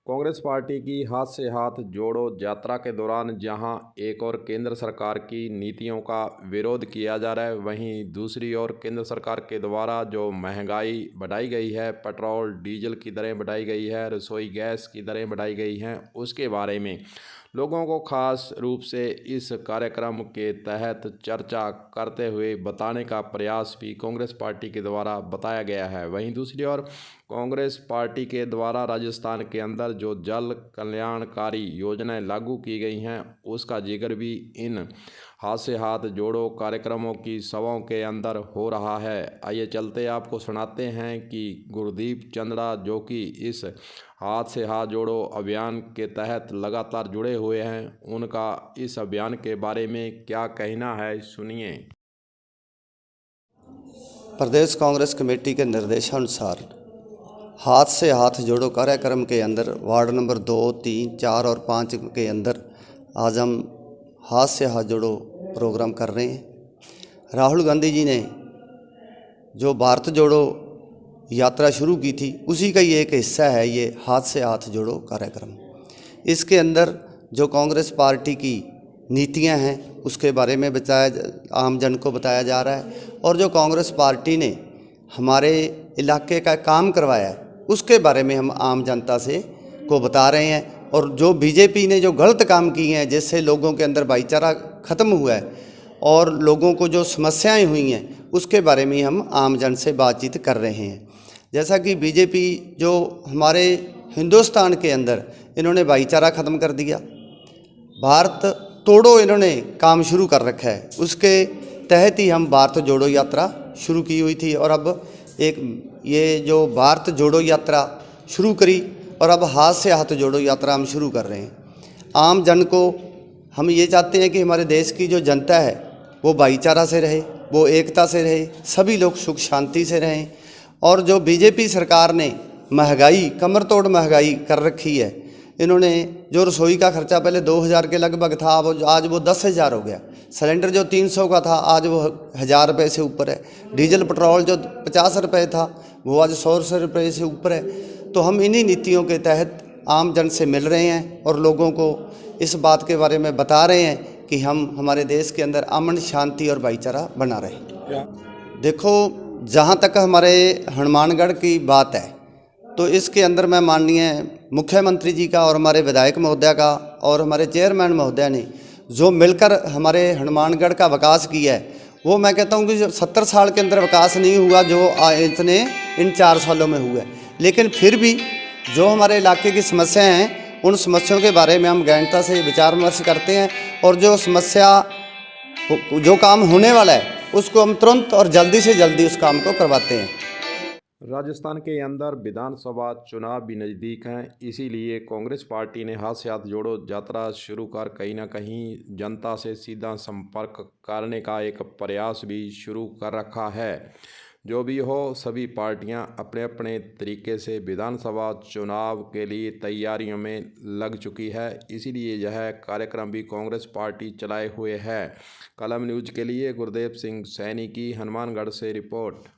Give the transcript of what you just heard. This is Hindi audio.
कांग्रेस पार्टी की हाथ से हाथ जोड़ो यात्रा के दौरान जहां एक और केंद्र सरकार की नीतियों का विरोध किया जा रहा है, वहीं दूसरी ओर केंद्र सरकार के द्वारा जो महंगाई बढ़ाई गई है, पेट्रोल डीजल की दरें बढ़ाई गई है, रसोई गैस की दरें बढ़ाई गई हैं, उसके बारे में लोगों को खास रूप से इस कार्यक्रम के तहत चर्चा करते हुए बताने का प्रयास भी कांग्रेस पार्टी के द्वारा बताया गया है। वहीं दूसरी ओर कांग्रेस पार्टी के द्वारा राजस्थान के अंदर जो जल कल्याणकारी योजनाएं लागू की गई हैं, उसका जिक्र भी इन हाथ से हाथ जोड़ो कार्यक्रमों की सभाओं के अंदर हो रहा है। आइए चलते आपको सुनाते हैं कि गुरदीप चंद्रा, जो कि इस हाथ से हाथ जोड़ो अभियान के तहत लगातार जुड़े हुए हैं, उनका इस अभियान के बारे में क्या कहना है, सुनिए। प्रदेश कांग्रेस कमेटी के निर्देशानुसार हाथ से हाथ जोड़ो कार्यक्रम के अंदर वार्ड नंबर 2, 3, 4 और 5 के अंदर आज हम हाथ से हाथ जोड़ो प्रोग्राम कर रहे हैं। राहुल गांधी जी ने जो भारत जोड़ो यात्रा शुरू की थी, उसी का ही एक हिस्सा है ये हाथ से हाथ जोड़ो कार्यक्रम। इसके अंदर जो कांग्रेस पार्टी की नीतियां हैं उसके बारे में आम जन को बताया जा रहा है, और जो कांग्रेस पार्टी ने हमारे इलाके का काम करवाया है उसके बारे में हम आम जनता से को बता रहे हैं। और जो बीजेपी ने जो गलत काम किए हैं, जिससे लोगों के अंदर भाईचारा ख़त्म हुआ है और लोगों को जो समस्याएं हुई हैं, उसके बारे में हम आम जन से बातचीत कर रहे हैं। जैसा कि बीजेपी जो हमारे हिंदुस्तान के अंदर इन्होंने भाईचारा ख़त्म कर दिया, भारत तोड़ो इन्होंने काम शुरू कर रखा है, उसके तहत ही हम भारत जोड़ो यात्रा शुरू की हुई थी। और अब एक ये जो भारत जोड़ो यात्रा शुरू करी और अब हाथ से हाथ जोड़ो यात्रा हम शुरू कर रहे हैं। आम जन को हम ये चाहते हैं कि हमारे देश की जो जनता है वो भाईचारा से रहे, वो एकता से रहे, सभी लोग सुख शांति से रहें। और जो बीजेपी सरकार ने महंगाई, कमर तोड़ महंगाई कर रखी है, इन्होंने जो रसोई का खर्चा पहले 2000 के लगभग था, आज वो 10,000 हो गया। सिलेंडर जो 300 का था आज वो 1000 रुपये से ऊपर है। डीजल पेट्रोल जो 50 रुपये था वो आज 100 रुपये से ऊपर है। तो हम इन्हीं नीतियों के तहत आम जन से मिल रहे हैं और लोगों को इस बात के बारे में बता रहे हैं कि हम हमारे देश के अंदर अमन, शांति और भाईचारा बना रहे। देखो, जहाँ तक हमारे हनुमानगढ़ की बात है तो इसके अंदर मैं माननीय मुख्यमंत्री जी का और हमारे विधायक महोदय का और हमारे चेयरमैन महोदय ने जो मिलकर हमारे हनुमानगढ़ का विकास किया है, वो मैं कहता हूँ कि 70 साल के अंदर विकास नहीं हुआ जो इतने इन 4 सालों में हुआ है। लेकिन फिर भी जो हमारे इलाके की समस्याएं हैं, उन समस्याओं के बारे में हम गहनता से विचार विमर्श करते हैं और जो समस्या जो काम होने वाला है उसको हम तुरंत और जल्दी से जल्दी उस काम को करवाते हैं। राजस्थान के अंदर विधानसभा चुनाव भी नज़दीक हैं, इसीलिए कांग्रेस पार्टी ने हाथ से हाथ जोड़ो यात्रा शुरू कर कहीं ना कहीं जनता से सीधा संपर्क करने का एक प्रयास भी शुरू कर रखा है। जो भी हो, सभी पार्टियां अपने अपने तरीके से विधानसभा चुनाव के लिए तैयारियों में लग चुकी है, इसीलिए यह कार्यक्रम भी कांग्रेस पार्टी चलाए हुए है। कलम न्यूज़ के लिए गुरदेव सिंह सैनी की हनुमानगढ़ से रिपोर्ट।